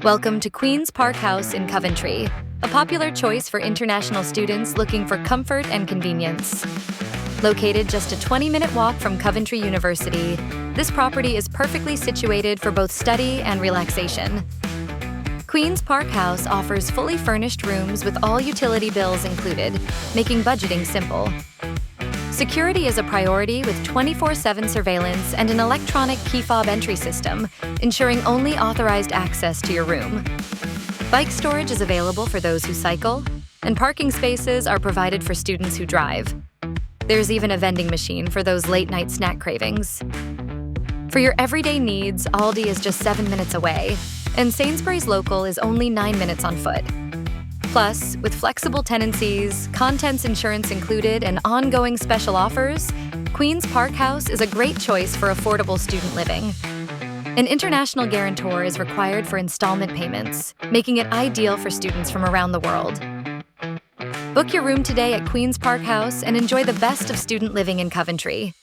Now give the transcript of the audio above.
Welcome to Queen's Park House in Coventry, a popular choice for international students looking for comfort and convenience. Located just a 20-minute walk from Coventry University, this property is perfectly situated for both study and relaxation. Queen's Park House offers fully furnished rooms with all utility bills included, making budgeting simple. Security is a priority with 24/7 surveillance and an electronic key fob entry system, ensuring only authorized access to your room. Bike storage is available for those who cycle, and parking spaces are provided for students who drive. There's even a vending machine for those late-night snack cravings. For your everyday needs, Aldi is just 7 minutes away, and Sainsbury's local is only 9 minutes on foot. Plus, with flexible tenancies, contents insurance included, and ongoing special offers, Queen's Park House is a great choice for affordable student living. An international guarantor is required for installment payments, making it ideal for students from around the world. Book your room today at Queen's Park House and enjoy the best of student living in Coventry.